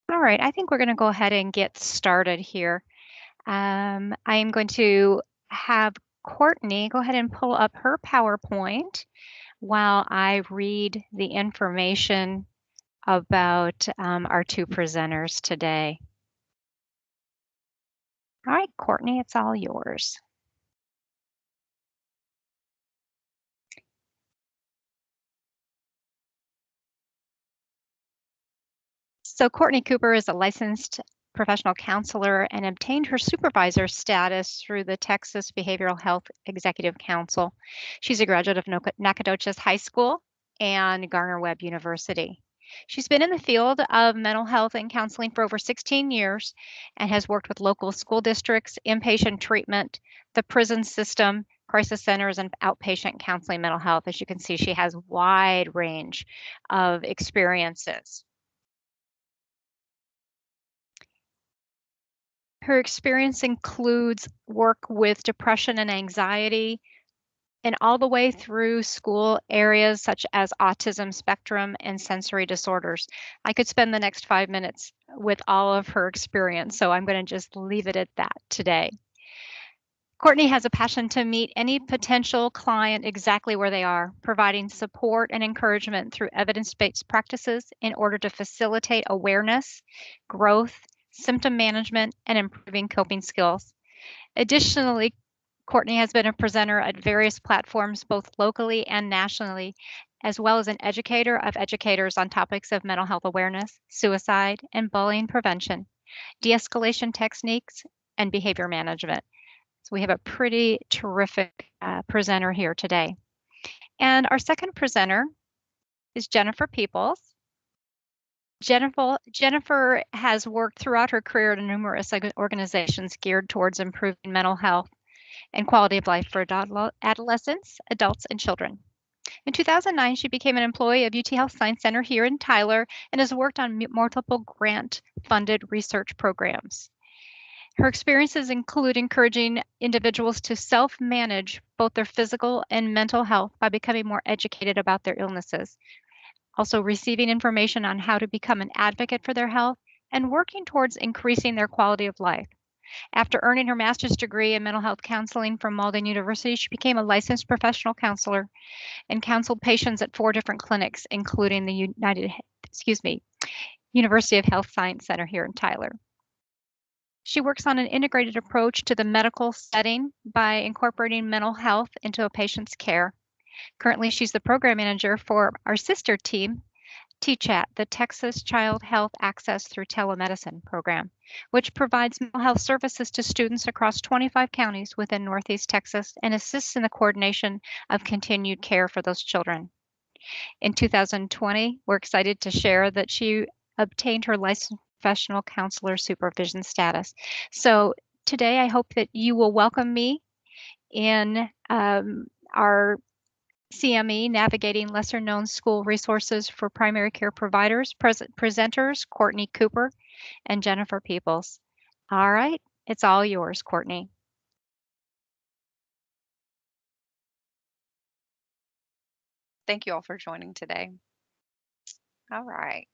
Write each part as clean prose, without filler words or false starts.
All right, I think we're going to go ahead and get started here. I am going to have Courtney go ahead and pull up her PowerPoint while I read the information about our two presenters today. All right, Courtney, it's all yours. So Courtney Cooper is a licensed professional counselor and obtained her supervisor status through the Texas Behavioral Health Executive Council. She's a graduate of Nacogdoches High School and Gardner-Webb University. She's been in the field of mental health and counseling for over 16 years and has worked with local school districts, inpatient treatment, the prison system, crisis centers, and outpatient counseling mental health. As you can see, she has a wide range of experiences. Her experience includes work with depression and anxiety, and all the way through school areas such as autism spectrum and sensory disorders. I could spend the next 5 minutes with all of her experience, so I'm going to just leave it at that today. Courtney has a passion to meet any potential client exactly where they are, providing support and encouragement through evidence-based practices in order to facilitate awareness, growth, symptom management, and improving coping skills. Additionally, Courtney has been a presenter at various platforms, both locally and nationally, as well as an educator of educators on topics of mental health awareness, suicide, and bullying prevention, de-escalation techniques, and behavior management. So we have a pretty terrific presenter here today. And our second presenter is Jennifer Peoples. Jennifer has worked throughout her career in numerous organizations geared towards improving mental health and quality of life for adolescents, adults, and children. In 2009, she became an employee of UT Health Science Center here in Tyler and has worked on multiple grant-funded research programs. Her experiences include encouraging individuals to self-manage both their physical and mental health by becoming more educated about their illnesses, also receiving information on how to become an advocate for their health, and working towards increasing their quality of life. After earning her master's degree in mental health counseling from Malden University, she became a licensed professional counselor and counseled patients at 4 different clinics, including the University of Health Science Center here in Tyler. She works on an integrated approach to the medical setting by incorporating mental health into a patient's care. Currently, she's the program manager for our sister team, TCHAT, the Texas Child Health Access Through Telemedicine program, which provides mental health services to students across 25 counties within Northeast Texas and assists in the coordination of continued care for those children. In 2020, we're excited to share that she obtained her licensed professional counselor supervision status. So today, I hope that you will welcome me in our CME, Navigating Lesser Known School Resources for Primary Care Providers, presenters Courtney Cooper and Jennifer Peoples. All right, it's all yours, Courtney. Thank you all for joining today. All right.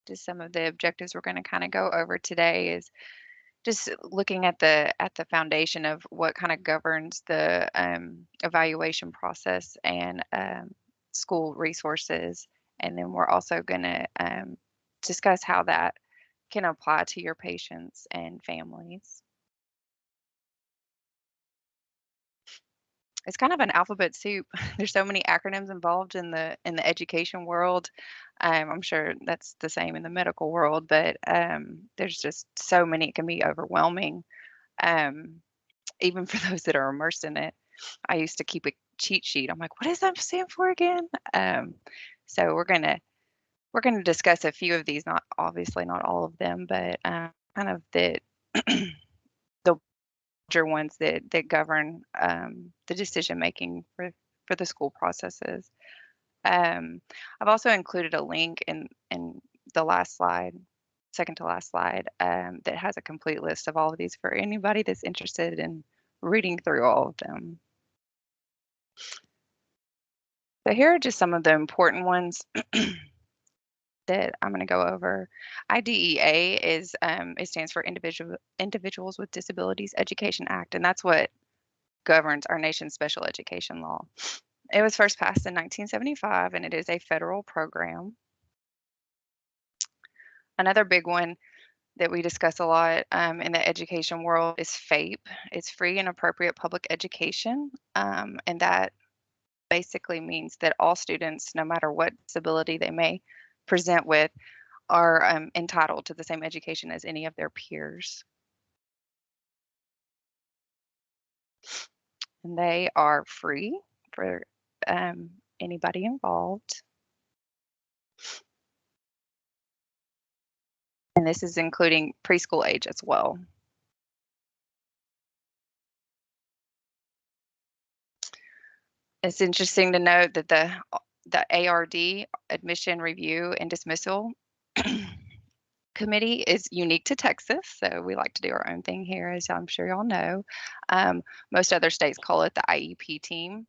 Just some of the objectives we're going to kind of go over today is just looking at the foundation of what kind of governs the evaluation process and school resources, and then we're also going to discuss how that can apply to your patients and families. It's kind of an alphabet soup. There's so many acronyms involved in the education world. I'm sure that's the same in the medical world, but there's just so many. It can be overwhelming, um, even for those that are immersed in it. I used to keep a cheat sheet. I'm like, what does that stand for again? So we're gonna discuss a few of these. Not obviously not all of them, but kind of the larger ones that govern the decision making for the school processes. I've also included a link in the last slide, second to last slide, that has a complete list of all of these for anybody that's interested in reading through all of them. So here are just some of the important ones. that I'm going to go over. IDEA is it stands for Individuals with Disabilities Education Act, and that's what governs our nation's special education law. It was first passed in 1975, and it is a federal program. Another big one that we discuss a lot in the education world is FAPE. It's free and appropriate public education, and that basically means that all students, no matter what disability they may present with, are entitled to the same education as any of their peers. And they are free for anybody involved. And this is including preschool age as well. It's interesting to note that the ARD, Admission Review and Dismissal Committee, is unique to Texas. So we like to do our own thing here, as I'm sure y'all know. Most other states call it the IEP team,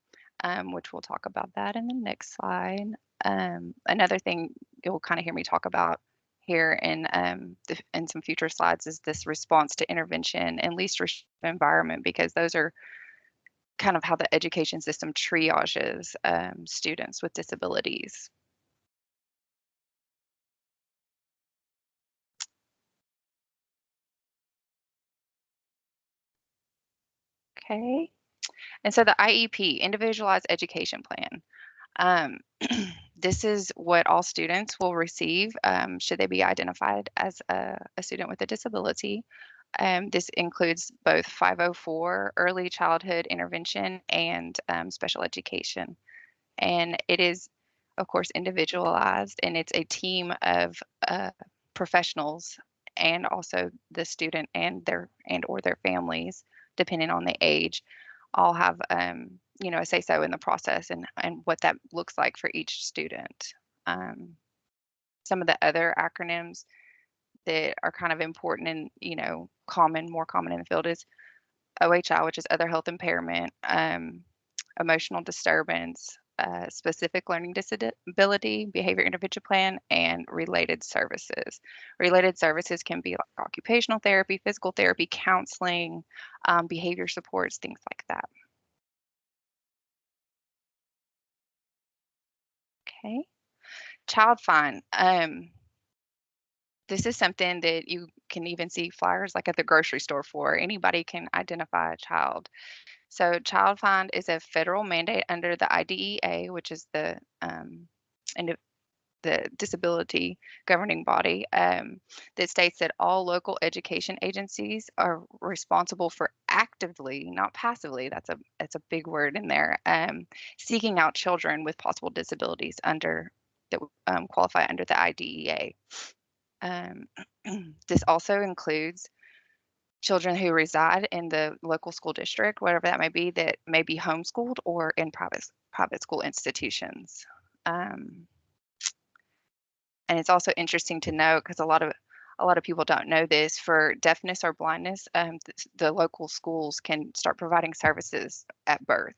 which we'll talk about that in the next slide. Another thing you'll kind of hear me talk about here in some future slides is this response to intervention and least restrictive environment, because those are kind of how the education system triages students with disabilities. Okay, and so the IEP, Individualized Education Plan. This is what all students will receive should they be identified as a student with a disability. This includes both 504, early childhood intervention, and special education. And it is, of course, individualized, and it's a team of professionals and also the student and or their families, depending on the age, all have a say-so in the process and what that looks like for each student. Some of the other acronyms that are kind of important and more common in the field is OHI, which is other health impairment, emotional disturbance, specific learning disability, behavior intervention plan, and related services. Related services can be like occupational therapy, physical therapy, counseling, behavior supports, things like that. Okay. Child find. This is something that you can even see flyers like at the grocery store for. Anybody can identify a child. So child find is a federal mandate under the IDEA, which is the disability governing body, that states that all local education agencies are responsible for actively, not passively, that's a big word in there, seeking out children with possible disabilities that qualify under the IDEA. This also includes children who reside in the local school district, whatever that may be, that may be homeschooled or in private school institutions. And it's also interesting to note, because a lot of people don't know this, for deafness or blindness, the local schools can start providing services at birth.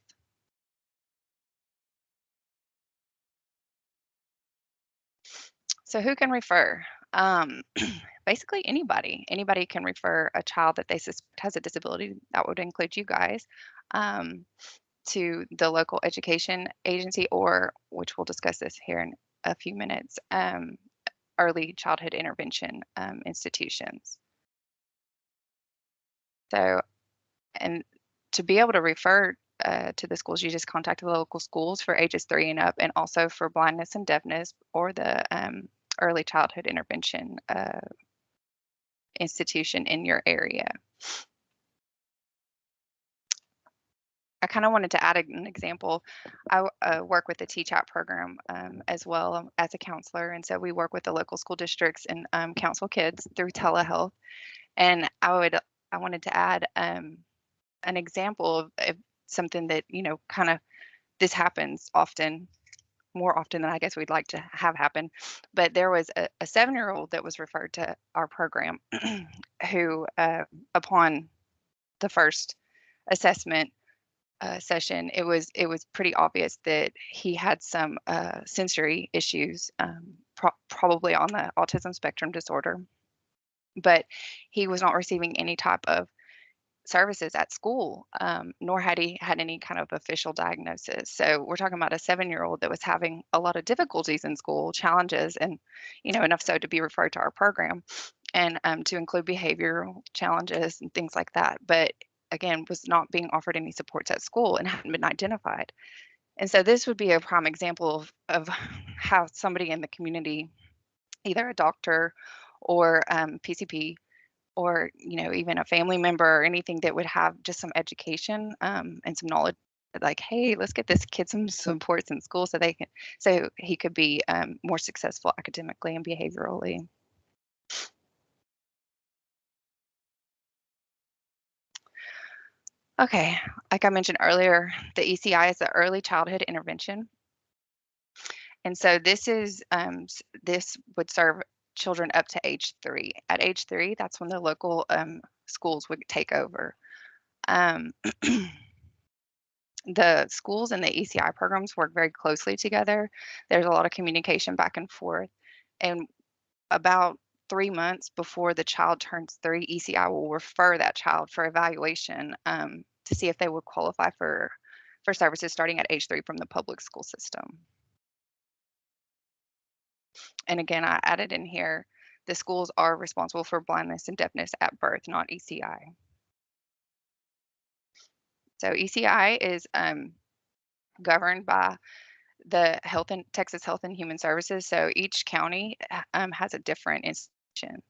So who can refer? Basically anybody. Anybody can refer a child that they suspect has a disability. That would include you guys, to the local education agency, or, which we'll discuss this here in a few minutes, early childhood intervention institutions. So, and to be able to refer to the schools, you just contact the local schools for ages 3 and up, and also for blindness and deafness, or the early childhood intervention institution in your area. I kind of wanted to add an example. I work with the TCHAP program as well as a counselor, and so we work with the local school districts and counsel kids through telehealth. And I wanted to add an example of something that kind of this happens often, more often than I guess we'd like to have happen. But there was a 7-year-old that was referred to our program who, upon the first assessment session, it was pretty obvious that he had some sensory issues, probably on the autism spectrum disorder, but he was not receiving any type of services at school, nor had he had any kind of official diagnosis. So we're talking about a 7-year-old that was having a lot of difficulties in school, challenges, and enough so to be referred to our program, and to include behavioral challenges and things like that. But again, was not being offered any supports at school and hadn't been identified. And so this would be a prime example of how somebody in the community, either a doctor or PCP, or even a family member or anything that would have just some education and some knowledge, like, hey, let's get this kid some supports in school so he could be more successful academically and behaviorally. Okay, like I mentioned earlier, the ECI is the early childhood intervention. And so this would serve children up to age 3. At age 3, that's when the local schools would take over. Um, the schools and the ECI programs work very closely together. There's a lot of communication back and forth. And about 3 months before the child turns 3, ECI will refer that child for evaluation to see if they would qualify for services starting at age 3 from the public school system. And again, I added in here, the schools are responsible for blindness and deafness at birth, not ECI. So ECI is governed by the Texas Health and Human Services. So each county has a different institution,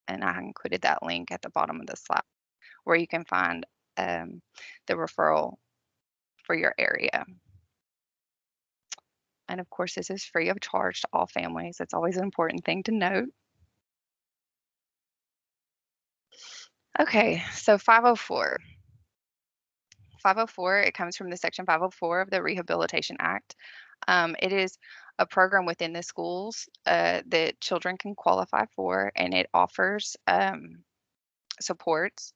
and I included that link at the bottom of the slide where you can find the referral for your area. And of course, this is free of charge to all families. That's always an important thing to note. Okay, so 504. 504, it comes from the Section 504 of the Rehabilitation Act. It is a program within the schools that children can qualify for, and it offers supports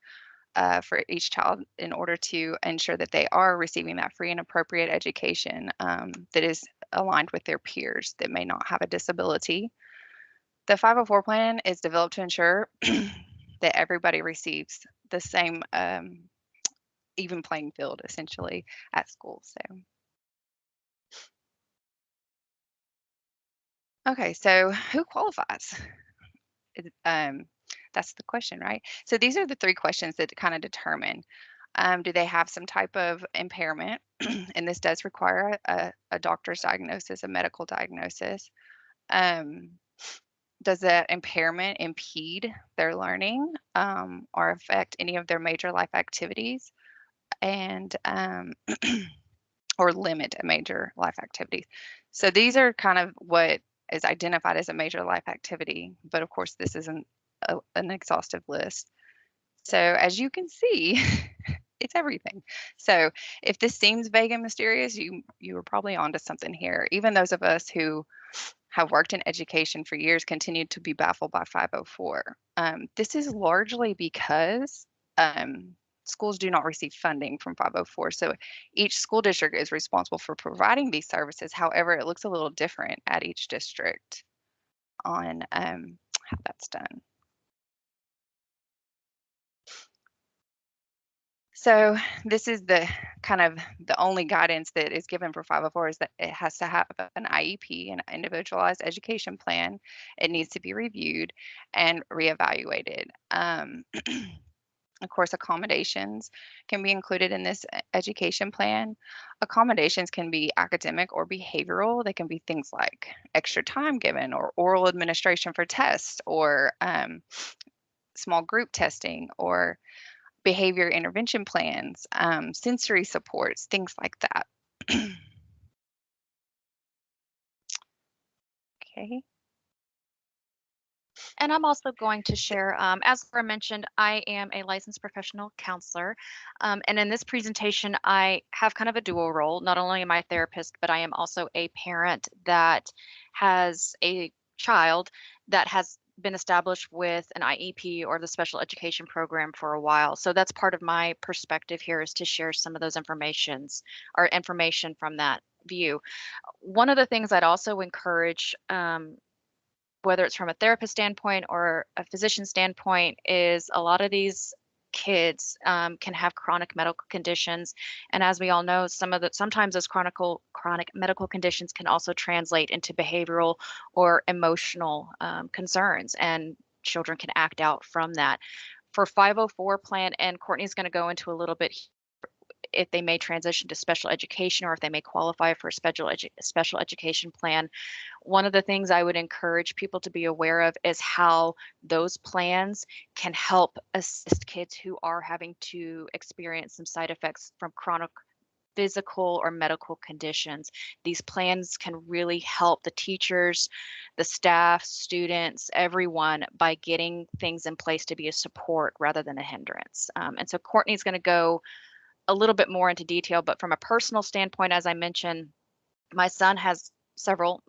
for each child in order to ensure that they are receiving that free and appropriate education that is aligned with their peers that may not have a disability. The 504 plan is developed to ensure that everybody receives the same even playing field, essentially, at school. So, okay, so who qualifies? That's the question, right? So these are the 3 questions that kind of determine, do they have some type of impairment? And this does require a doctor's diagnosis, a medical diagnosis. Does that impairment impede their learning or affect any of their major life activities? And or limit a major life activity. So these are kind of what is identified as a major life activity, but of course this isn't an exhaustive list. So as you can see, it's everything. So if this seems vague and mysterious, you are probably onto something here. Even those of us who have worked in education for years continue to be baffled by 504. This is largely because schools do not receive funding from 504. So each school district is responsible for providing these services. However, it looks a little different at each district on how that's done. So this is the kind of the only guidance that is given for 504 is that it has to have an IEP, an individualized education plan. It needs to be reviewed and reevaluated. Of course, accommodations can be included in this education plan. Accommodations can be academic or behavioral. They can be things like extra time given or oral administration for tests or small group testing or behavior intervention plans, sensory supports, things like that. Okay. And I'm also going to share, as Laura mentioned, I am a licensed professional counselor. And in this presentation, I have kind of a dual role. Not only am I a therapist, but I am also a parent that has a child that has been established with an IEP or the special education program for a while. So that's part of my perspective here, is to share some of those information from that view. One of the things I'd also encourage whether it's from a therapist standpoint or a physician standpoint, is a lot of these kids can have chronic medical conditions, and as we all know, sometimes those chronic medical conditions can also translate into behavioral or emotional concerns, and children can act out from that. For 504 plan, and Courtney's going to go into a little bit if they may transition to special education or if they may qualify for a special education plan. One of the things I would encourage people to be aware of is how those plans can help assist kids who are having to experience some side effects from chronic physical or medical conditions. These plans can really help the teachers, the staff, students, everyone by getting things in place to be a support rather than a hindrance. And so Courtney's going to go a little bit more into detail, but from a personal standpoint, as I mentioned, my son has several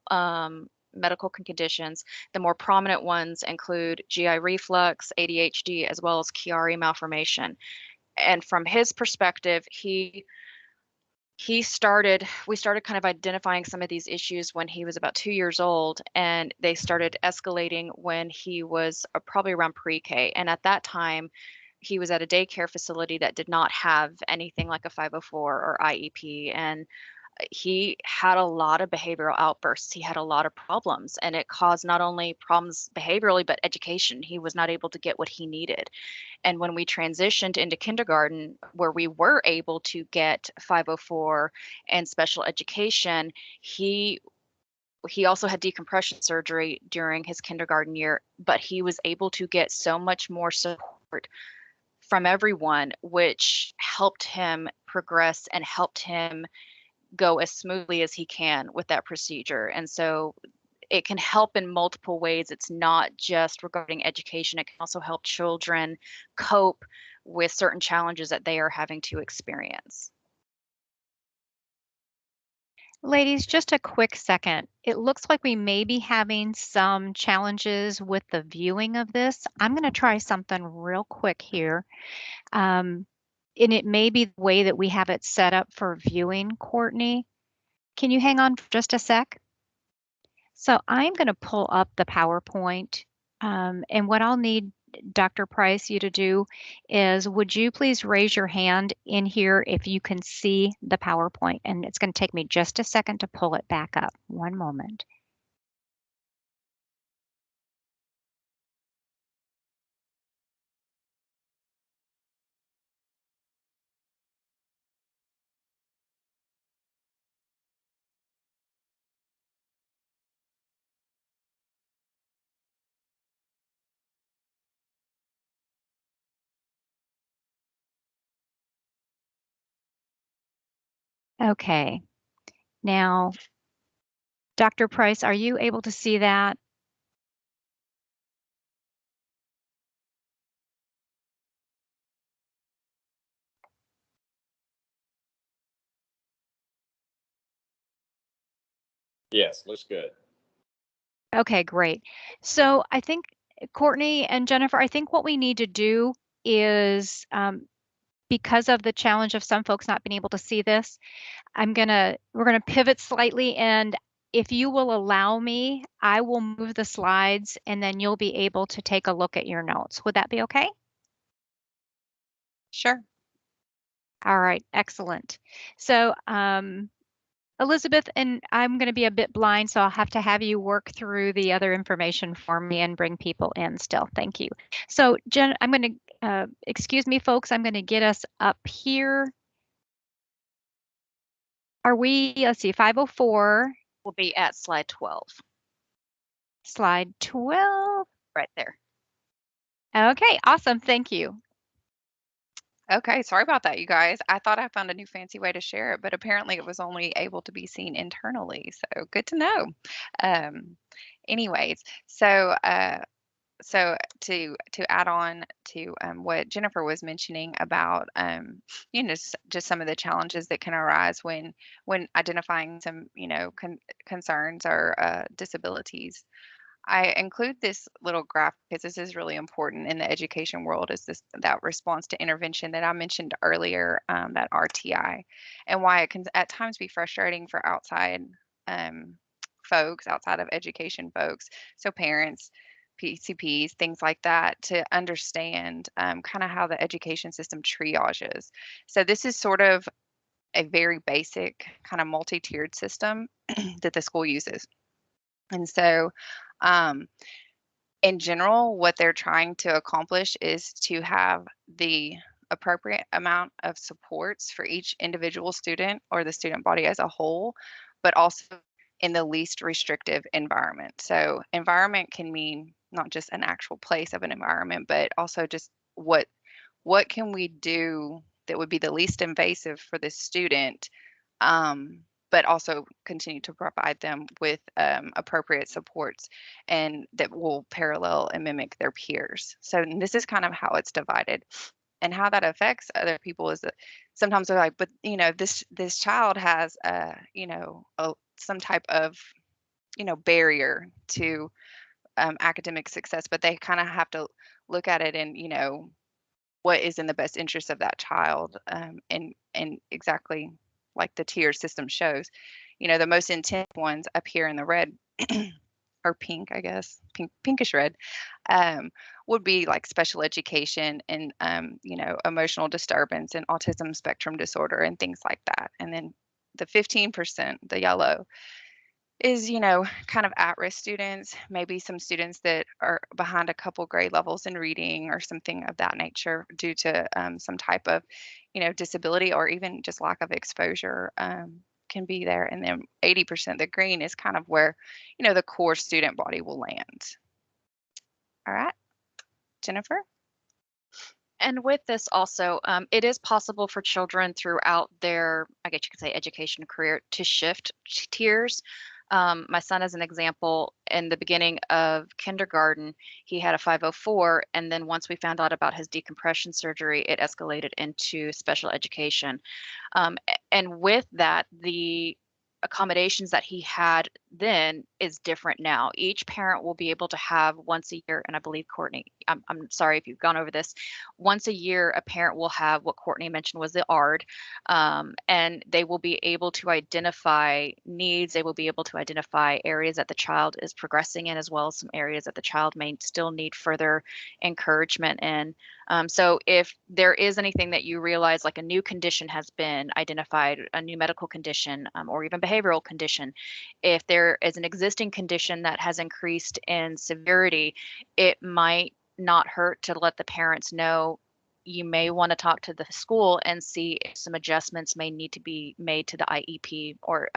medical conditions. The more prominent ones include GI reflux, ADHD, as well as Chiari malformation. And from his perspective, we started kind of identifying some of these issues when he was about 2 years old, and they started escalating when he was probably around pre-K. And at that time, he was at a daycare facility that did not have anything like a 504 or IEP, and he had a lot of behavioral outbursts. He had a lot of problems, and it caused not only problems behaviorally, but education. He was not able to get what he needed. And when we transitioned into kindergarten, where we were able to get 504 and special education, he also had decompression surgery during his kindergarten year, but he was able to get so much more support from everyone, which helped him progress and helped him go as smoothly as he can with that procedure. And so it can help in multiple ways. It's not just regarding education, it can also help children cope with certain challenges that they are having to experience. Ladies, just a quick second. It looks like we may be having some challenges with the viewing of this. I'm going to try something real quick here. And it may be the way that we have it set up for viewing, Courtney. Can you hang on for just a sec? So I'm going to pull up the PowerPoint. And what I'll need Dr. Price you to do is, would you please raise your hand in here if you can see the PowerPoint? And it's going to take me just a second to pull it back up. One moment. Okay. Now, Dr. Price, are you able to see that? Yes, looks good. Okay, great. So I think Courtney and Jennifer, I think what we need to do is, because of the challenge of some folks not being able to see this, we're gonna pivot slightly, and if you will allow me, I will move the slides and then you'll be able to take a look at your notes. Would that be okay? Sure. All right, excellent. So, Elizabeth, and I'm going to be a bit blind, so I'll have to have you work through the other information for me and bring people in still. Thank you. So, Jen, I'm going to, excuse me, folks, I'm going to get us up here. Are we, let's see, 504. We'll be at slide 12. Slide 12. Right there. Okay, awesome. Thank you. Okay, sorry about that, you guys. I thought I found a new fancy way to share it, but apparently it was only able to be seen internally. So good to know. Um, anyways, so to add on to what Jennifer was mentioning about just some of the challenges that can arise when identifying some concerns or disabilities. I include this little graph because this is really important in the education world, is that response to intervention that I mentioned earlier, that RTI, and why it can at times be frustrating for outside folks outside of education folks, so parents, PCPs, things like that, to understand kind of how the education system triages. So this is sort of a very basic kind of multi-tiered system that the school uses. And so in general, what they're trying to accomplish is to have the appropriate amount of supports for each individual student or the student body as a whole, but also in the least restrictive environment. So environment can mean not just an actual place of an environment, but also just what can we do that would be the least invasive for the student, but also continue to provide them with appropriate supports and that will parallel and mimic their peers. So this is kind of how it's divided. And how that affects other people is that sometimes they're like, but this child has some type of barrier to academic success, but they kind of have to look at it and what is in the best interest of that child, and exactly like the tier system shows. The most intense ones up here in the red or pink, I guess, pinkish red, would be like special education and emotional disturbance and autism spectrum disorder and things like that. And then the 15%, the yellow, is kind of at-risk students, maybe some students that are behind a couple grade levels in reading or something of that nature due to some type of disability or even just lack of exposure, can be there. And then 80%, the green, is kind of where the core student body will land. All right, Jennifer. And with this also, it is possible for children throughout their, I guess you could say, education career to shift tiers. My son, as an example, in the beginning of kindergarten, he had a 504, and then once we found out about his decompression surgery, it escalated into special education. And with that, the accommodations that he had then is different now. Each parent will be able to have once a year, and I believe Courtney, I'm sorry if you've gone over this, once a year a parent will have what Courtney mentioned was the ARD, and they will be able to identify needs. They will be able to identify areas that the child is progressing in, as well as some areas that the child may still need further encouragement in. So if there is anything that you realize, like a new condition has been identified, a new medical condition, or even behavioral condition, if there is an existing condition that has increased in severity, it might not hurt to let the parents know. You may want to talk to the school and see if some adjustments may need to be made to the IEP or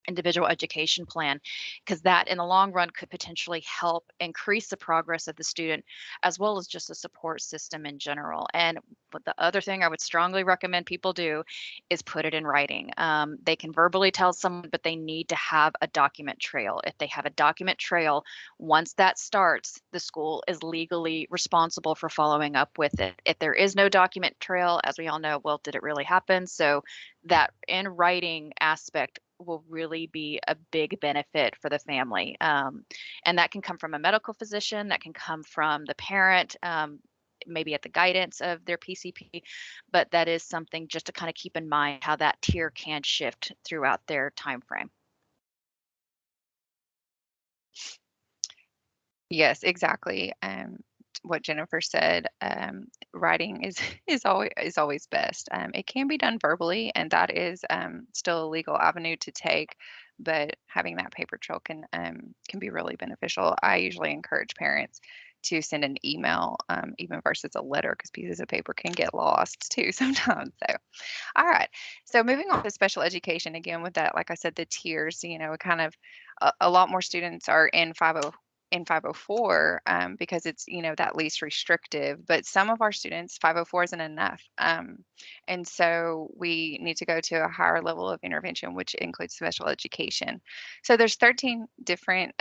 individual education plan, because that in the long run could potentially help increase the progress of the student, as well as just the support system in general. And but the other thing I would strongly recommend people do is put it in writing. They can verbally tell someone, but they need to have a document trail. If they have a document trail, once that starts, the school is legally responsible for following up with it. If there is no document trail, as we all know, well, did it really happen? So that in writing aspect will really be a big benefit for the family. And that can come from a medical physician, that can come from the parent, maybe at the guidance of their PCP, but that is something just to kind of keep in mind how that tier can shift throughout their time frame. Yes, exactly. What Jennifer said, writing is is always best. It can be done verbally, and that is still a legal avenue to take, but having that paper trail can be really beneficial. I usually encourage parents to send an email, even versus a letter, because pieces of paper can get lost too sometimes. So, all right. So moving on to special education again, with that, like I said, the tiers. Kind of a lot more students are in 504, because it's that least restrictive, but some of our students 504 isn't enough, and so we need to go to a higher level of intervention, which includes special education. So there's 13 different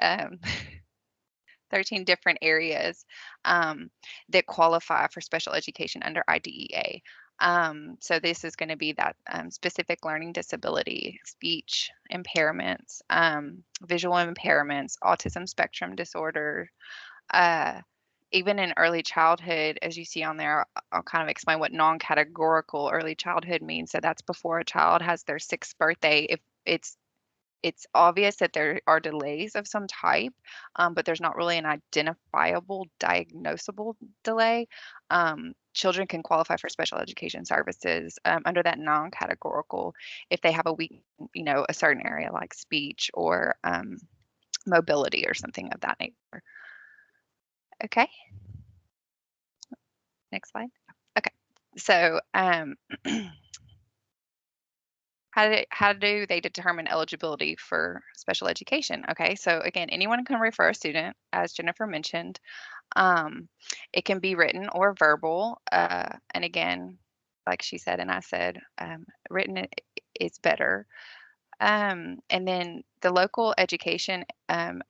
13 different areas that qualify for special education under IDEA. So this is going to be that specific learning disability, speech impairments, visual impairments, autism spectrum disorder, even in early childhood. As you see on there, I'll kind of explain what non-categorical early childhood means. So that's before a child has their 6th birthday. If it's it's obvious that there are delays of some type, but there's not really an identifiable, diagnosable delay, children can qualify for special education services under that non-categorical if they have a weak, a certain area like speech or mobility or something of that nature. Okay. Next slide. Okay. So how do they determine eligibility for special education? Okay, so again, anyone can refer a student, as Jennifer mentioned. It can be written or verbal. And again, like she said and I said, written is better. And then the local education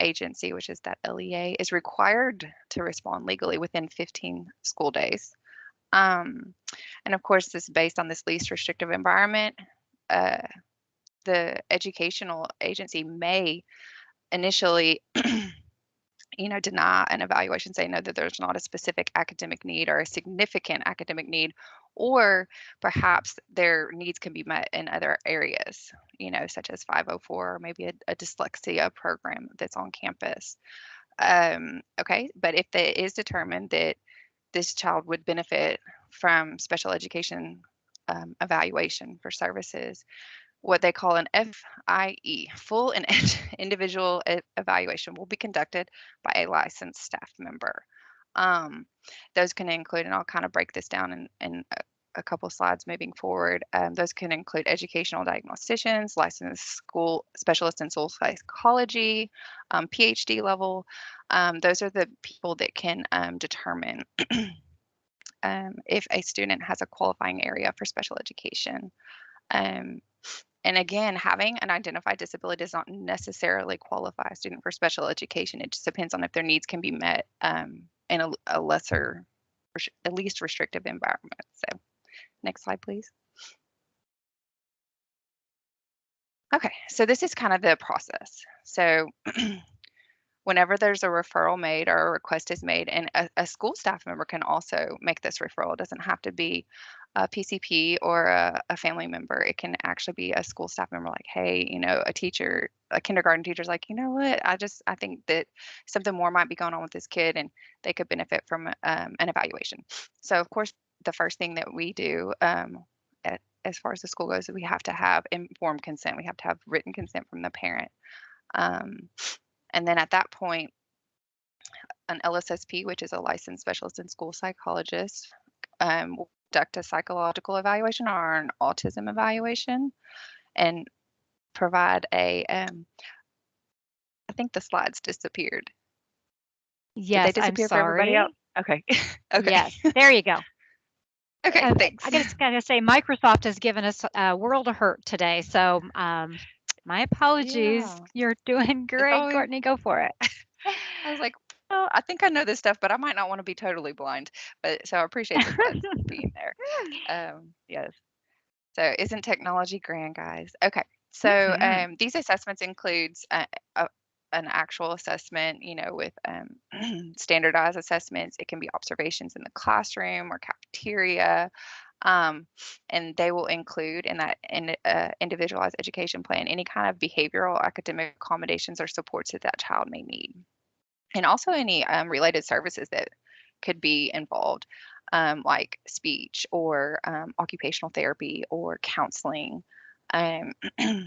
agency, which is that LEA, is required to respond legally within 15 school days. And of course, this is based on this least restrictive environment. The educational agency may initially deny an evaluation, say no, that there's not a specific academic need or a significant academic need, or perhaps their needs can be met in other areas, such as 504 or maybe a dyslexia program that's on campus. Okay, but if it is determined that this child would benefit from special education evaluation for services, what they call an FIE, full and individual evaluation, will be conducted by a licensed staff member. Those can include, and I'll kind of break this down in a couple slides moving forward. Those can include educational diagnosticians, licensed school specialists in school psychology, PhD level. Those are the people that can determine if a student has a qualifying area for special education. And again, having an identified disability does not necessarily qualify a student for special education. It just depends on if their needs can be met in a lesser, at least restrictive environment. So next slide, please. Okay, so this is kind of the process. So whenever there's a referral made or a request is made, and a school staff member can also make this referral. It doesn't have to be a PCP or a family member. It can actually be a school staff member like, hey, a teacher, a kindergarten teacher's like, you know what, I think that something more might be going on with this kid and they could benefit from an evaluation. So of course, the first thing that we do as far as the school goes is we have to have informed consent. We have to have written consent from the parent. And then at that point, an LSSP, which is a licensed specialist in school psychologist, will conduct a psychological evaluation or an autism evaluation and provide I think the slides disappeared. Yes, Did they disappear for everybody else? Okay. Okay. Yes, there you go. Okay, thanks. I gotta say, Microsoft has given us a world of hurt today. So my apologies. Yeah. You're doing great, always- Courtney. Go for it. I was like, well, I think I know this stuff, but I might not want to be totally blind. But so I appreciate the slides being there. Yes. So isn't technology grand, guys? Okay. So Mhm. these assessments includes an actual assessment, with standardized assessments. It can be observations in the classroom or cafeteria. And they will include in that individualized education plan any kind of behavioral, academic accommodations or supports that child may need. And also any related services that could be involved, like speech or occupational therapy or counseling.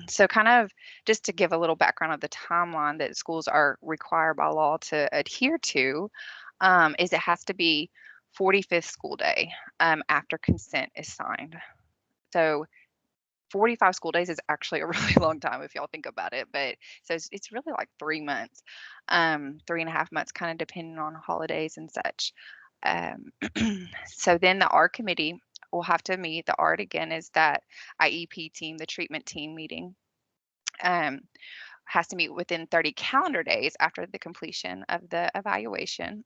So kind of just to give a little background of the timeline that schools are required by law to adhere to, is it has to be 45th school day after consent is signed. So 45 school days is actually a really long time if y'all think about it, but so it's really like 3 months, 3.5 months, kind of depending on holidays and such. So then the ARD committee will have to meet. The ARD again is that IEP team, the treatment team meeting, has to meet within 30 calendar days after the completion of the evaluation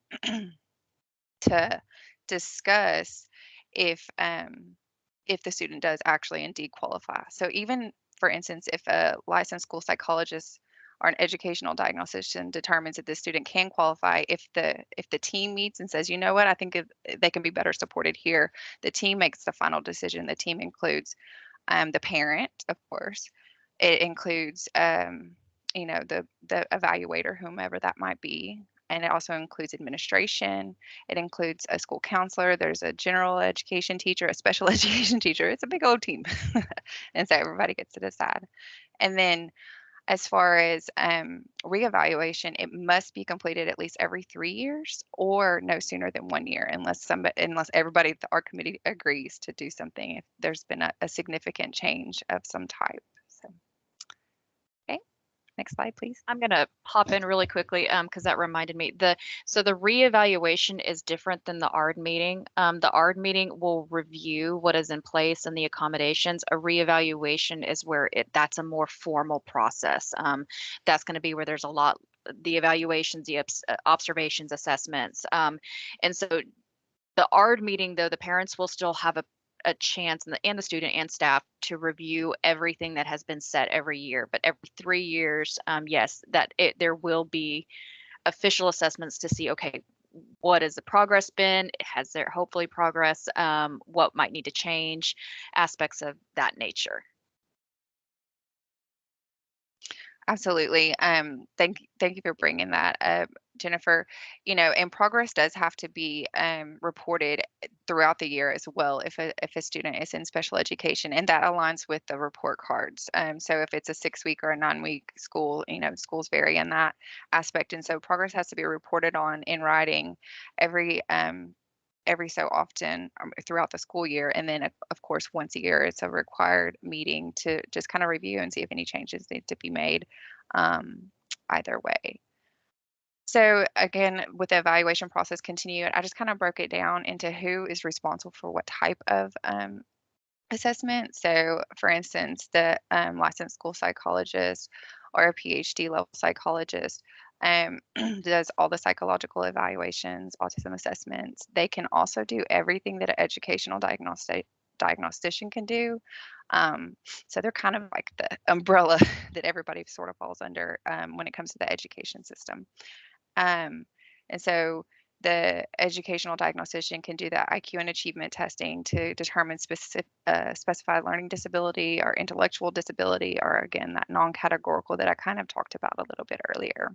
to discuss if the student does actually indeed qualify. So even, for instance, if a licensed school psychologist or an educational diagnostician determines that the student can qualify, if the team meets and says, you know what, I think they can be better supported here, the team makes the final decision. The team includes the parent, of course, It includes, the evaluator, whomever that might be. And it also includes administration. It includes a school counselor. There's a general education teacher, a special education teacher. It's a big old team. And so everybody gets to decide. And then as far as reevaluation, it must be completed at least every 3 years or no sooner than 1 year, unless everybody at our committee agrees to do something if there's been a significant change of some type. So, okay, next slide, please. I'm going to hop in really quickly because that reminded me. So the reevaluation is different than the ARD meeting. The ARD meeting will review what is in place and the accommodations. A reevaluation is where that's a more formal process. That's going to be where there's a lot, the evaluations, the observations, assessments. And so the ARD meeting, though, the parents will still have a chance, and the student and staff, to review everything that has been set every year. But every 3 years, yes, there will be official assessments to see, okay, what has the progress been? Has there hopefully progress? What might need to change? Aspects of that nature. Absolutely. Thank you for bringing that up, Jennifer. And progress does have to be reported throughout the year as well if a student is in special education, and that aligns with the report cards. So if it's a 6-week or a 9-week school, schools vary in that aspect, and so progress has to be reported on in writing every so often throughout the school year. And then, of course, once a year, it's a required meeting to just kind of review and see if any changes need to be made either way. So again, with the evaluation process continued, I just kind of broke it down into who is responsible for what type of assessment. So for instance, the licensed school psychologist or a PhD level psychologist does all the psychological evaluations, autism assessments. They can also do everything that an educational diagnostician can do. So they're kind of like the umbrella that everybody sort of falls under when it comes to the education system. And so the educational diagnostician can do that IQ and achievement testing to determine specified learning disability or intellectual disability, or again, that non-categorical that I kind of talked about a little bit earlier.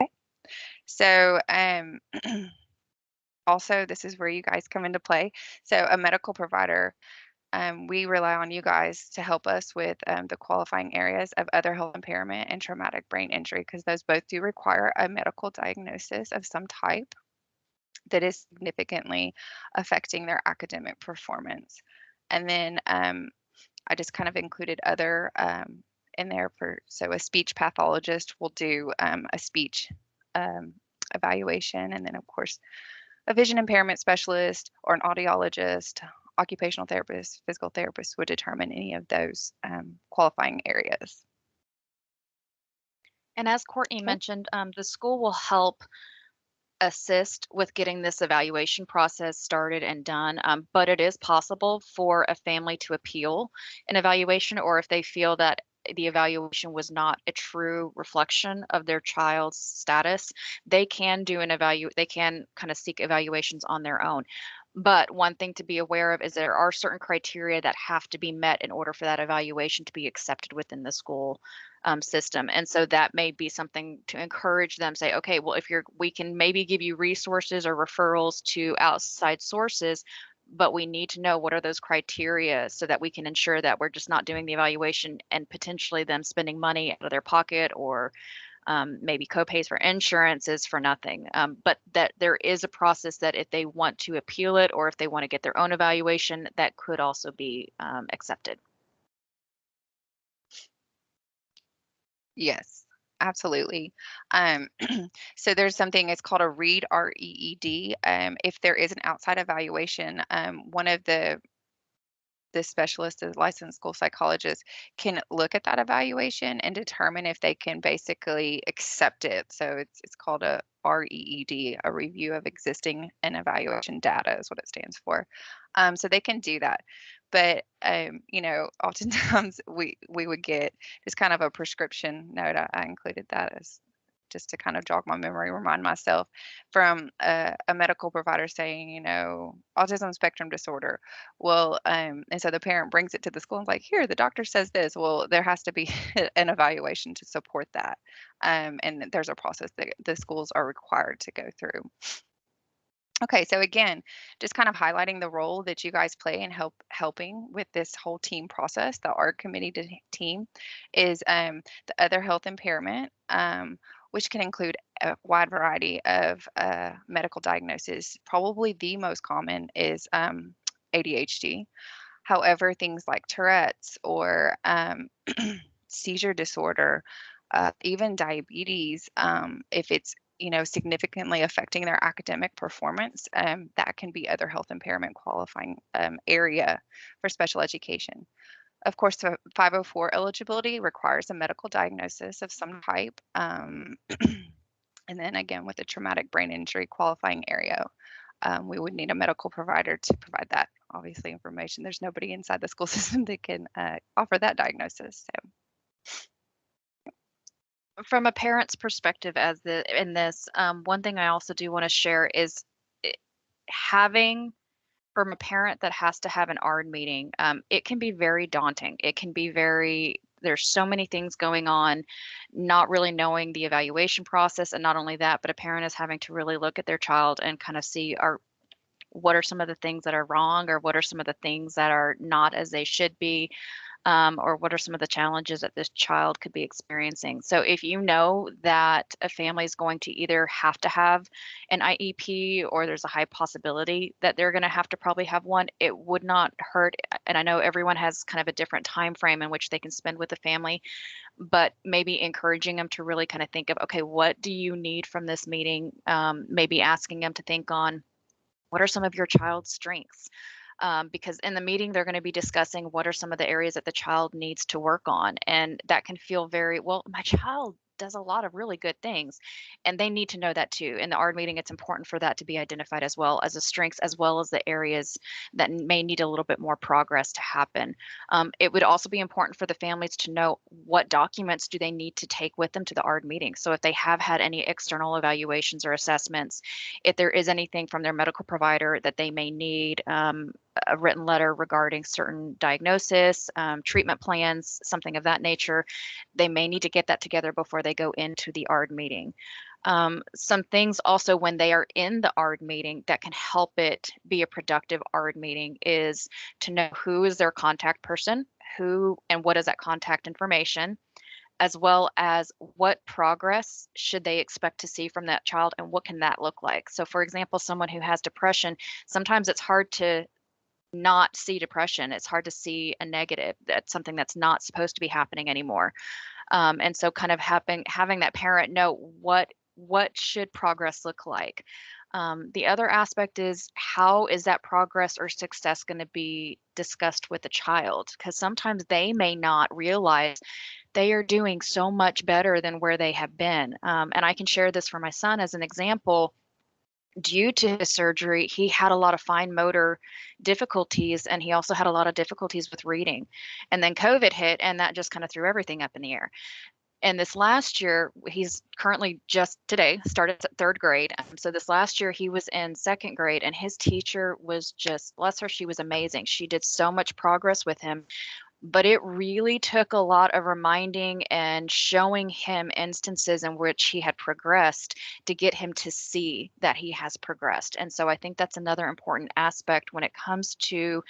Okay. So also, this is where you guys come into play. So a medical provider, we rely on you guys to help us with the qualifying areas of other health impairment and traumatic brain injury, because those both do require a medical diagnosis of some type that is significantly affecting their academic performance. And then I just kind of included other in there so a speech pathologist will do a speech evaluation, and then of course a vision impairment specialist or an audiologist, occupational therapist, physical therapist would determine any of those qualifying areas. And as Courtney mentioned, the school will help assist with getting this evaluation process started and done, but it is possible for a family to appeal an evaluation, or if they feel that the evaluation was not a true reflection of their child's status, they can they can kind of seek evaluations on their own. But one thing to be aware of is there are certain criteria that have to be met in order for that evaluation to be accepted within the school system. And so that may be something to encourage them, say, okay, well, we can maybe give you resources or referrals to outside sources, but we need to know what are those criteria so that we can ensure that we're just not doing the evaluation and potentially them spending money out of their pocket, or maybe co-pays for insurances for nothing. But that there is a process that if they want to appeal it, or if they want to get their own evaluation, that could also be accepted. Yes, absolutely. So there's something, it's called a REED, REED. If there is an outside evaluation, one of the specialist, the licensed school psychologist, can look at that evaluation and determine if they can basically accept it. So it's called a REED, a review of existing and evaluation data is what it stands for. So they can do that. But oftentimes we would get just kind of a prescription note. I included that as just to kind of jog my memory, remind myself, from a medical provider saying, you know, autism spectrum disorder. Well, and so the parent brings it to the school and is like, here, the doctor says this. Well, there has to be an evaluation to support that. And there's a process that the schools are required to go through. Okay, so again, just kind of highlighting the role that you guys play in helping with this whole team process. The ARD committee team is the other health impairment, which can include a wide variety of medical diagnoses. Probably the most common is ADHD. However, things like Tourette's or seizure disorder, even diabetes, if it's significantly affecting their academic performance, that can be other health impairment qualifying area for special education. Of course, the 504 eligibility requires a medical diagnosis of some type. And then again, with the traumatic brain injury qualifying area, we would need a medical provider to provide that, obviously, information. There's nobody inside the school system that can offer that diagnosis. So. From a parent's perspective, in this, one thing I also do want to share is i- having from a parent that has to have an ARD meeting, it can be very daunting. It can be there's so many things going on, not really knowing the evaluation process. And not only that, but a parent is having to really look at their child and kind of see what are some of the things that are wrong, or what are some of the things that are not as they should be, or what are some of the challenges that this child could be experiencing. So if you know that a family is going to either have to have an IEP, or there's a high possibility that they're going to have to probably have one, it would not hurt. And I know everyone has kind of a different time frame in which they can spend with the family, but maybe encouraging them to really kind of think of, okay, what do you need from this meeting? Maybe asking them to think on, what are some of your child's strengths? Because in the meeting, they're going to be discussing what are some of the areas that the child needs to work on. And that can feel very, well, my child does a lot of really good things. And they need to know that too. In the ARD meeting, it's important for that to be identified as well as the strengths, as well as the areas that may need a little bit more progress to happen. It would also be important for the families to know what documents do they need to take with them to the ARD meeting. So if they have had any external evaluations or assessments, if there is anything from their medical provider that they may need, a written letter regarding certain diagnosis, treatment plans, something of that nature, they may need to get that together before they go into the ARD meeting. Some things also when they are in the ARD meeting that can help it be a productive ARD meeting is to know who is their contact person, who and what is that contact information, as well as what progress should they expect to see from that child and what can that look like. So for example, someone who has depression, sometimes it's hard to not see depression. It's hard to see a negative. That's something that's not supposed to be happening anymore. And so kind of having that parent know what should progress look like. The other aspect is, how is that progress or success going to be discussed with the child? Because sometimes they may not realize they are doing so much better than where they have been. And I can share this for my son as an example. Due to his surgery, he had a lot of fine motor difficulties, and he also had a lot of difficulties with reading. And then COVID hit, and that just kind of threw everything up in the air. And this last year, he's currently just today started third grade. So this last year, he was in second grade, and his teacher was just, bless her, she was amazing. She did so much progress with him. But it really took a lot of reminding and showing him instances in which he had progressed to get him to see that he has progressed. And so I think that's another important aspect when it comes to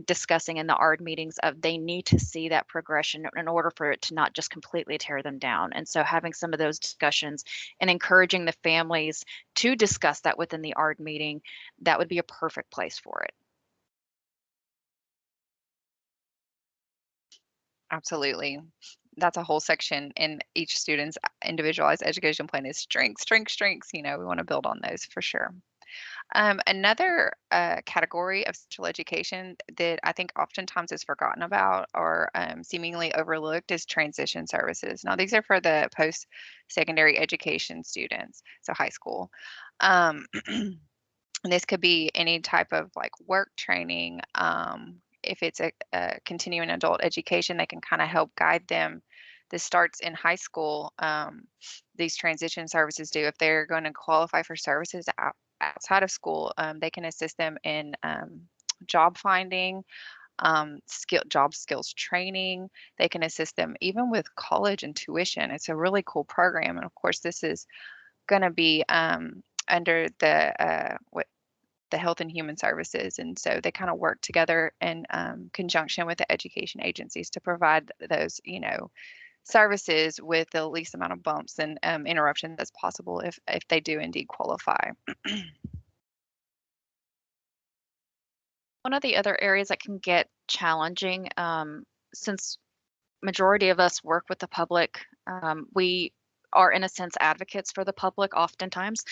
discussing in the ARD meetings, of they need to see that progression in order for it to not just completely tear them down. And so having some of those discussions and encouraging the families to discuss that within the ARD meeting, that would be a perfect place for it. Absolutely. That's a whole section in each student's individualized education plan is strengths, strengths, strengths. We want to build on those for sure. Another category of special education that I think oftentimes is forgotten about or seemingly overlooked is transition services. Now, these are for the post-secondary education students, so high school. And this could be any type of like work training. If it's a continuing adult education, they can kind of help guide them this starts in high school. These transition services do. If they're going to qualify for services outside of school, they can assist them in job finding, job skills training. They can assist them even with college and tuition. It's a really cool program. And of course, this is going to be under the Health and Human Services. And so they kind of work together in conjunction with the education agencies to provide those, services with the least amount of bumps and interruptions as possible if they do indeed qualify. One of the other areas that can get challenging, since majority of us work with the public, we are in a sense advocates for the public oftentimes.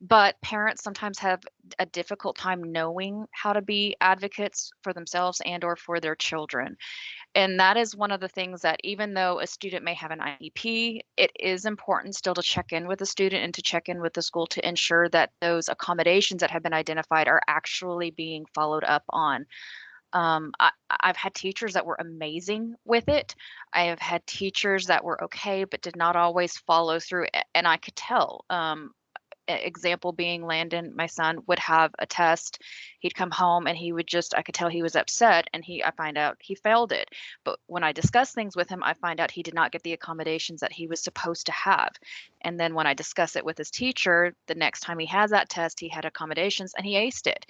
But parents sometimes have a difficult time knowing how to be advocates for themselves and or for their children. And that is one of the things that even though a student may have an IEP, it is important still to check in with the student and to check in with the school to ensure that those accommodations that have been identified are actually being followed up on. I've had teachers that were amazing with it. I have had teachers that were okay, but did not always follow through. And I could tell. Example being Landon, my son, would have a test. He'd come home and he would just, I could tell he was upset, and I find out he failed it. But when I discuss things with him, I find out he did not get the accommodations that he was supposed to have. And then when I discuss it with his teacher, the next time he has that test, he had accommodations and he aced it.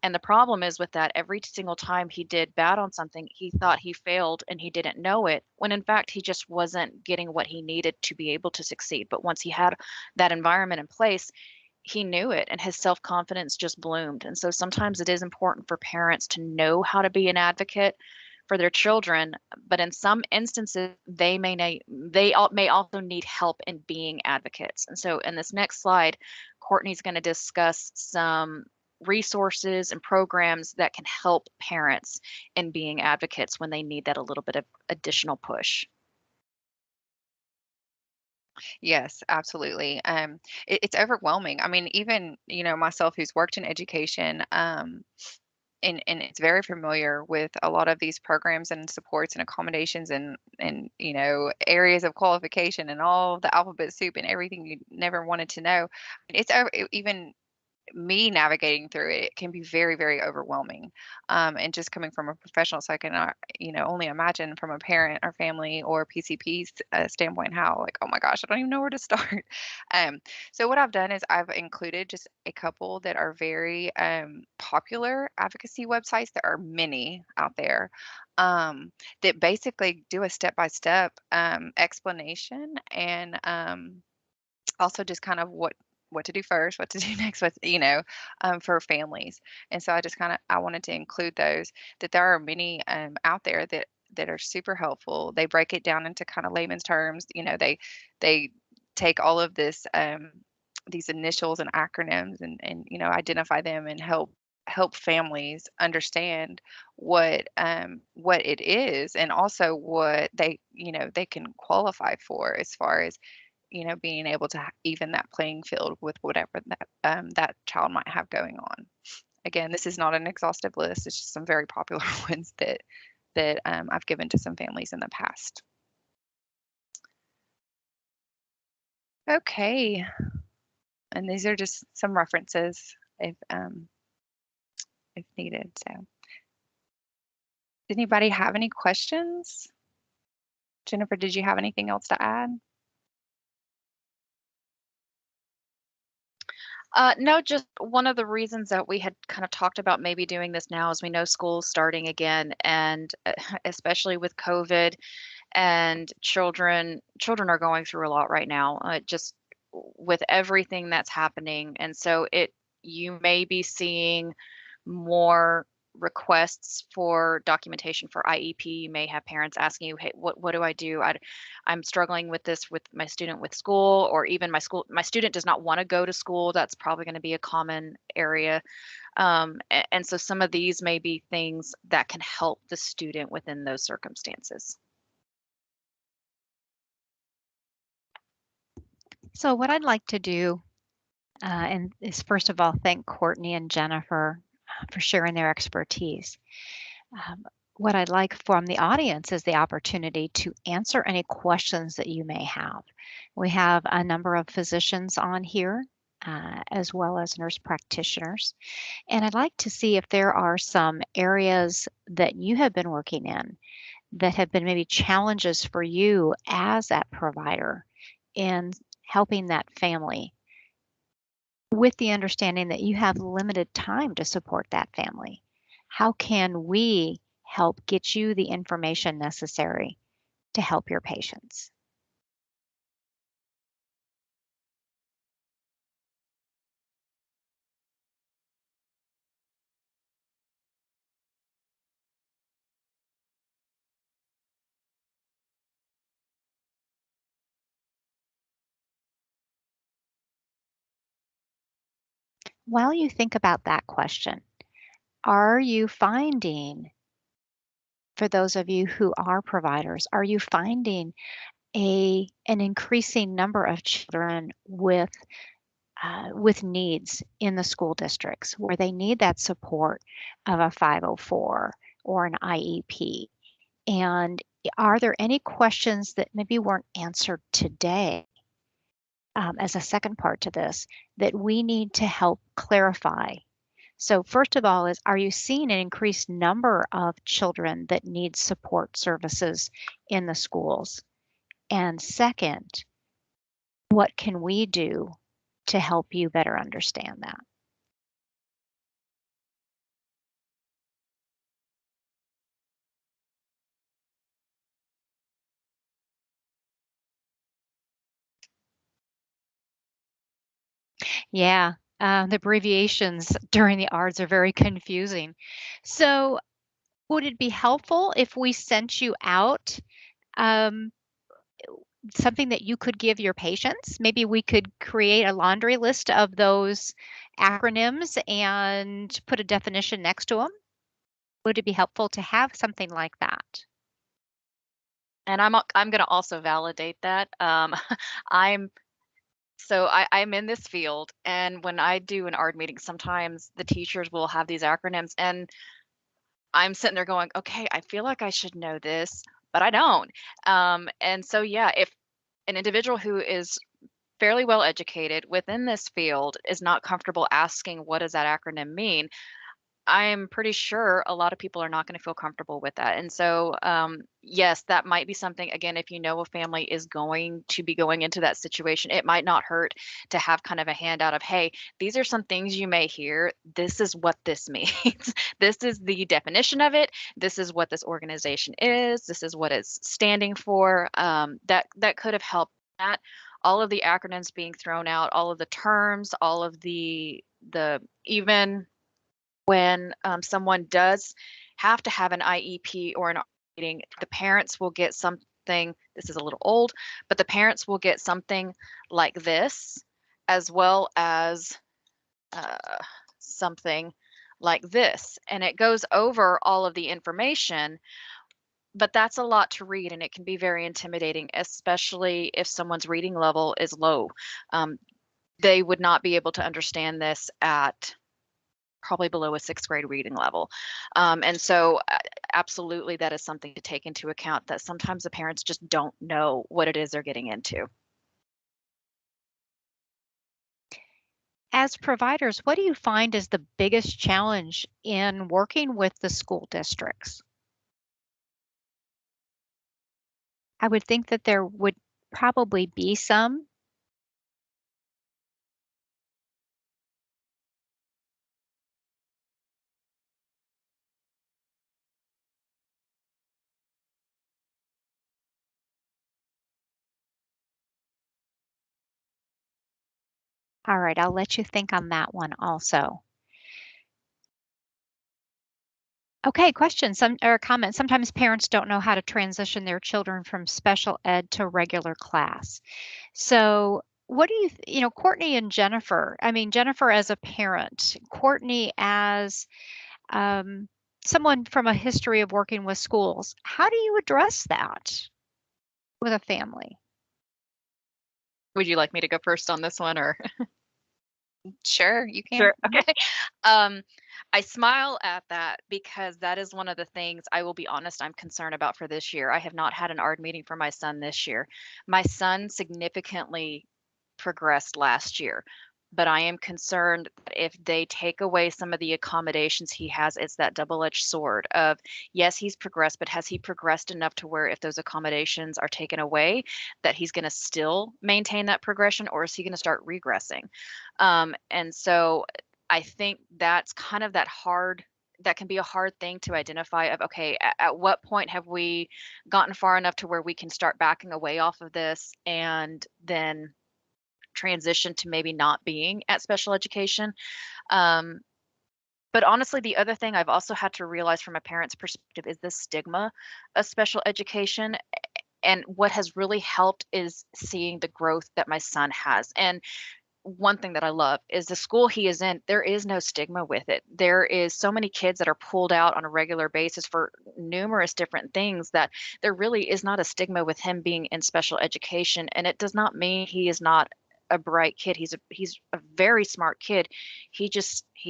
And the problem is with that, every single time he did bad on something, he thought he failed and he didn't know it, when in fact he just wasn't getting what he needed to be able to succeed. But once he had that environment in place, he knew it and his self-confidence just bloomed. And so sometimes it is important for parents to know how to be an advocate for their children, but in some instances they may also need help in being advocates. And so in this next slide, Courtney's going to discuss some resources and programs that can help parents in being advocates when they need that a little bit of additional push. Yes, absolutely. It's overwhelming. I mean, even, myself who's worked in education, and it's very familiar with a lot of these programs and supports and accommodations and areas of qualification and all the alphabet soup and everything you never wanted to know. Even me navigating through it can be very, very overwhelming. And just coming from a professional, so I can, only imagine from a parent or family or PCP's standpoint how, like, oh my gosh, I don't even know where to start. Um, so what I've done is I've included just a couple that are very popular advocacy websites. There are many out there that basically do a step-by-step explanation and also just kind of what to do first, what to do next, for families. And so I wanted to include those, that there are many out there that are super helpful. They break it down into kind of layman's terms. They take all of these initials and acronyms and identify them and help families understand what it is, and also what they can qualify for as far as being able to even that playing field with whatever that child might have going on. Again, this is not an exhaustive list. It's just some very popular ones that I've given to some families in the past. Okay, and these are just some references if needed. So, did anybody have any questions? Jennifer, did you have anything else to add? No, just one of the reasons that we had kind of talked about maybe doing this now is we know school's starting again, and especially with COVID and children are going through a lot right now, just with everything that's happening. And so you may be seeing more requests for documentation for IEP. You may have parents asking you, hey, what do I do? I'm struggling with this with my student with school, or even my student does not want to go to school. That's probably going to be a common area. And so some of these may be things that can help the student within those circumstances. So what I'd like to do and is first of all thank Courtney and Jennifer for sharing their expertise. what I'd like from the audience is the opportunity to answer any questions that you may have. We have a number of physicians on here, as well as nurse practitioners. And I'd like to see if there are some areas that you have been working in that have been maybe challenges for you as that provider in helping that family with the understanding that you have limited time to support that family. How can we help get you the information necessary to help your patients? While you think about that question, are you finding, for those of you who are providers, are you finding an increasing number of children with needs in the school districts where they need that support of a 504 or an IEP? And are there any questions that maybe weren't answered today, as a second part to this, that we need to help clarify? So first of all is, are you seeing an increased number of children that need support services in the schools? And second, what can we do to help you better understand that? Yeah, the abbreviations during the ARDS are very confusing. So would it be helpful if we sent you out um, something that you could give your patients? Maybe we could create a laundry list of those acronyms and put a definition next to them. Would it be helpful to have something like that? And I'm going to also validate that. I'm I'm in this field, and when I do an ARD meeting, sometimes the teachers will have these acronyms, and I'm sitting there going, okay, I feel like I should know this, but I don't. And so, yeah, if an individual who is fairly well educated within this field is not comfortable asking, what does that acronym mean? I'm pretty sure a lot of people are not going to feel comfortable with that. And so, yes, that might be something, again, if you know a family is going to be going into that situation, it might not hurt to have kind of a handout of, hey, these are some things you may hear. This is what this means. This is the definition of it. This is what this organization is. This is what it's standing for. That could have helped that. All of the acronyms being thrown out, all of the terms, all of the even when someone does have to have an IEP or an meeting, the parents will get something. This is a little old, but the parents will get something like this, as well as uh, something like this. And it goes over all of the information, but that's a lot to read and it can be very intimidating, especially if someone's reading level is low. They would not be able to understand this at probably below a sixth grade reading level. And so, absolutely, that is something to take into account that sometimes the parents just don't know what it is they're getting into. As providers, what do you find is the biggest challenge in working with the school districts? I would think that there would probably be some. All right, I'll let you think on that one also. Okay, question or comment. Sometimes parents don't know how to transition their children from special ed to regular class. So, what do Courtney and Jennifer, I mean, Jennifer as a parent, Courtney as um, someone from a history of working with schools, how do you address that with a family? Would you like me to go first on this one or? Sure, you can. Sure. Okay. Um, I smile at that because that is one of the things I will be honest I'm concerned about for this year. I have not had an ARD meeting for my son this year. My son significantly progressed last year, but I am concerned that if they take away some of the accommodations he has, it's that double-edged sword of yes, he's progressed, but has he progressed enough to where if those accommodations are taken away, that he's going to still maintain that progression, or is he going to start regressing? And so I think that's kind of that can be a hard thing to identify of okay, at what point have we gotten far enough to where we can start backing away off of this and then transition to maybe not being at special education. Um, but honestly, the other thing I've also had to realize from a parent's perspective is the stigma of special education. And what has really helped is seeing the growth that my son has. And one thing that I love is the school he is in, there is no stigma with it. There is so many kids that are pulled out on a regular basis for numerous different things that there really is not a stigma with him being in special education. And it does not mean he is not a bright kid. He's a very smart kid. He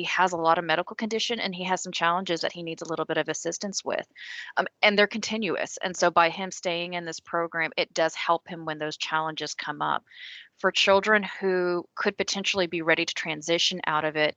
has a lot of medical condition and he has some challenges that he needs a little bit of assistance with. And they're continuous. And so by him staying in this program, it does help him when those challenges come up. For children who could potentially be ready to transition out of it,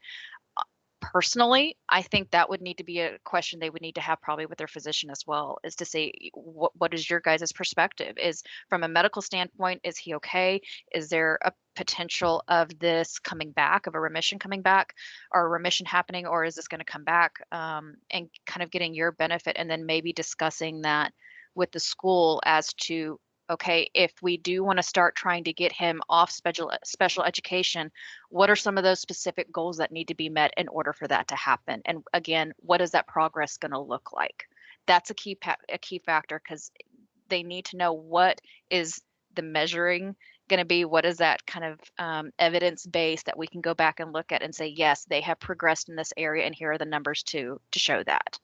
personally, I think that would need to be a question they would need to have probably with their physician as well, is to say, what is your guys' perspective? Is from a medical standpoint, is he okay? Is there a potential of this coming back, of a remission coming back, or a remission happening, or is this going to come back? And kind of getting your benefit, and then maybe discussing that with the school as to okay, if we do want to start trying to get him off special education, what are some of those specific goals that need to be met in order for that to happen? And again, what is that progress going to look like? That's a key factor because they need to know what is the measuring going to be. What is that kind of evidence base that we can go back and look at and say, yes, they have progressed in this area, and here are the numbers to show that.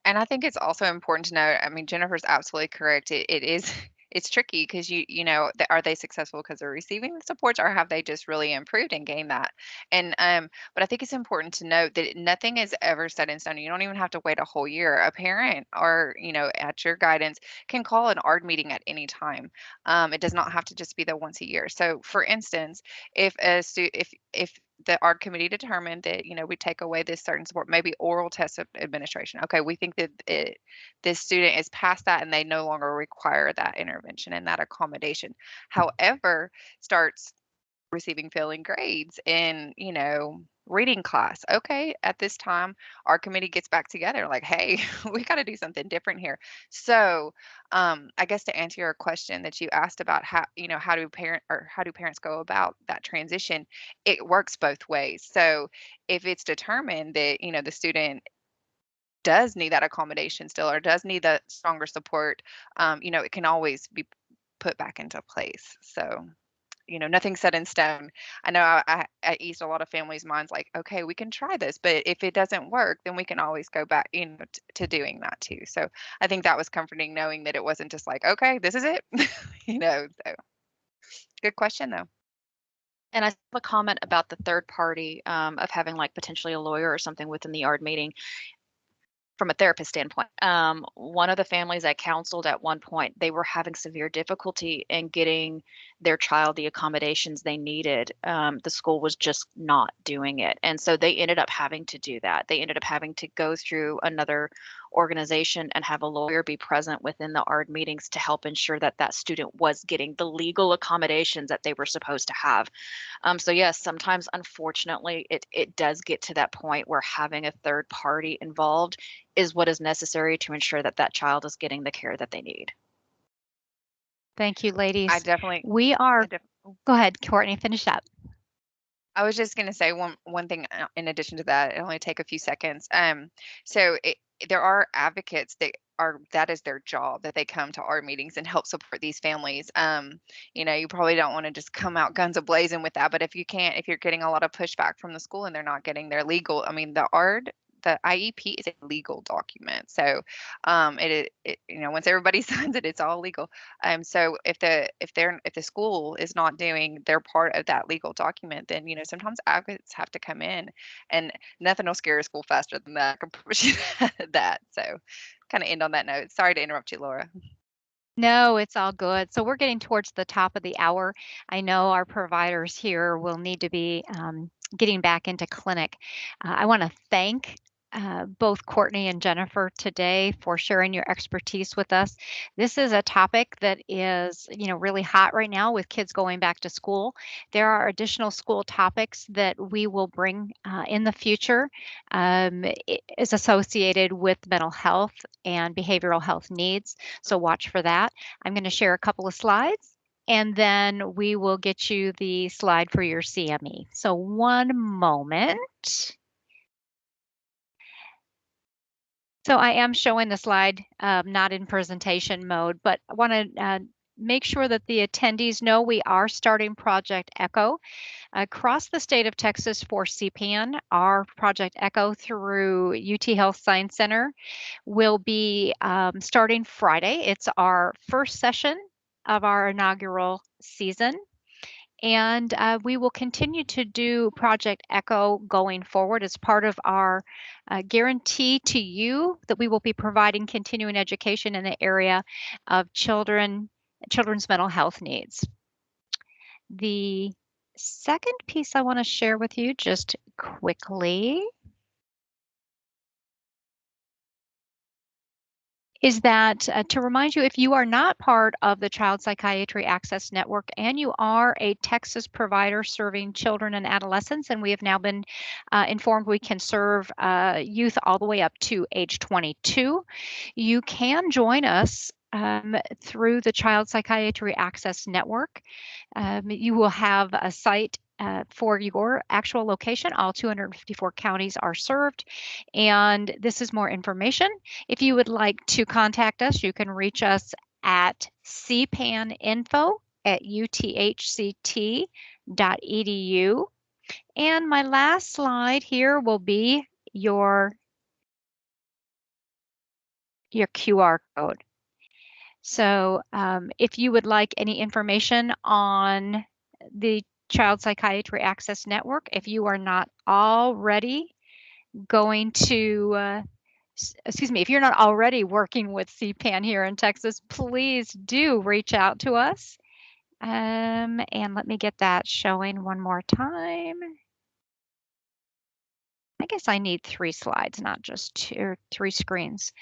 And I think it's also important to know, I mean, Jennifer's absolutely correct. It is it's tricky because are they successful because they're receiving the supports, or have they just really improved and gained that? And but I think it's important to note that nothing is ever set in stone. You don't even have to wait a whole year. A parent or, at your guidance can call an ARD meeting at any time. It does not have to just be the once a year. So for instance, if the ARD committee determined that, we take away this certain support, maybe oral test administration. Okay, we think that this student is past that and they no longer require that intervention and that accommodation. However, starts receiving failing grades in, reading class. Okay, at this time, our committee gets back together like, hey, we got to do something different here. So, I guess to answer your question that you asked about how do parents go about that transition, it works both ways. So, if it's determined that, the student does need that accommodation still or does need that stronger support, it can always be put back into place. So, nothing's set in stone. I know I eased a lot of families' minds like, okay, we can try this, but if it doesn't work, then we can always go back, to doing that too. So I think that was comforting knowing that it wasn't just like, okay, this is it, so good question though. And I have a comment about the third party of having like potentially a lawyer or something within the ARD meeting. From a therapist standpoint, one of the families I counseled at one point, they were having severe difficulty in getting their child the accommodations they needed. The school was just not doing it. And so they ended up having to do that. They ended up having to go through another organization and have a lawyer be present within the ARD meetings to help ensure that that student was getting the legal accommodations that they were supposed to have. So yes, sometimes unfortunately it does get to that point where having a third party involved is what is necessary to ensure that that child is getting the care that they need. Thank you, ladies. I definitely, We are, go ahead, Courtney, finish up. I was just going to say one thing in addition to that. It'll only take a few seconds. So there are advocates that is their job, that they come to our meetings and help support these families. You probably don't want to just come out guns a-blazing with that, but if you're getting a lot of pushback from the school and they're not getting their legal, I mean, the ARD the IEP is a legal document. So once everybody signs it, it's all legal. So if the school is not doing their part of that legal document, then sometimes advocates have to come in, and nothing will scare a school faster than that. I can promise you that. So kind of end on that note. Sorry to interrupt you, Laura. No, it's all good. So we're getting towards the top of the hour. I know our providers here will need to be getting back into clinic. I want to thank both Courtney and Jennifer today for sharing your expertise with us. This is a topic that is, really hot right now with kids going back to school. There are additional school topics that we will bring in the future is associated with mental health and behavioral health needs. So watch for that. I'm going to share a couple of slides, and then we will get you the slide for your CME. So one moment. So I am showing the slide, not in presentation mode, but I want to make sure that the attendees know we are starting Project ECHO across the state of Texas for CPAN. Our Project ECHO through UT Health Science Center will be starting Friday. It's our first session of our inaugural season. And we will continue to do Project ECHO going forward as part of our guarantee to you that we will be providing continuing education in the area of children's mental health needs. The second piece I want to share with you just quickly is that to remind you, if you are not part of the Child Psychiatry Access Network and you are a Texas provider serving children and adolescents, and we have now been informed we can serve youth all the way up to age 22, you can join us through the Child Psychiatry Access Network. You will have a site for your actual location. All 254 counties are served, and this is more information. If you would like to contact us, you can reach us at cpaninfo@uthct.edu. And my last slide here will be your QR code. So if you would like any information on the Child Psychiatry Access Network, if you are not already going to, if you're not already working with CPAN here in Texas, please do reach out to us. And let me get that showing one more time. I guess I need 3 slides, not just 2 or 3 screens.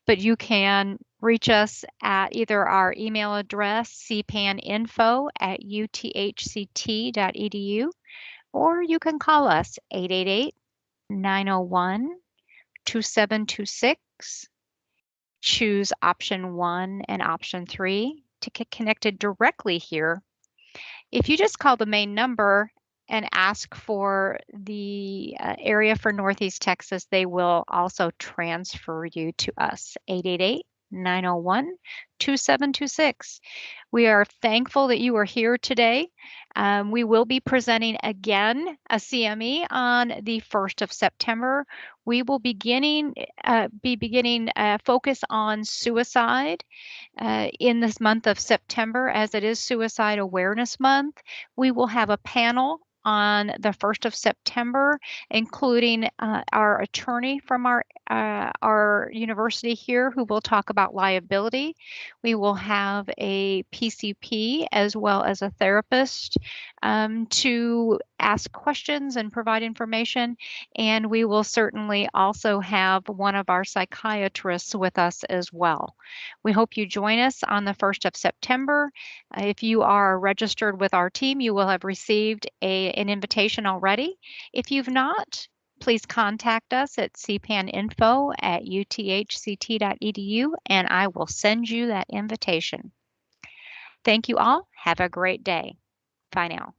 But you can reach us at either our email address, cpaninfo@uthct.edu, or you can call us 888-901-2726. Choose option 1 and option 3 to get connected directly here. If you just call the main number and ask for the area for Northeast Texas, they will also transfer you to us, 888-901-2726. We are thankful that you are here today. We will be presenting again a CME on the 1st of September. We will be beginning a focus on suicide in this month of September, as it is Suicide Awareness Month. We will have a panel on the 1st of September, including our attorney from our university here who will talk about liability. We will have a PCP as well as a therapist to ask questions and provide information. And we will certainly also have one of our psychiatrists with us as well. We hope you join us on the 1st of September. If you are registered with our team, you will have received an invitation already. If you've not, please contact us at cpaninfo@uthct.edu, and I will send you that invitation. Thank you all. Have a great day. Bye now.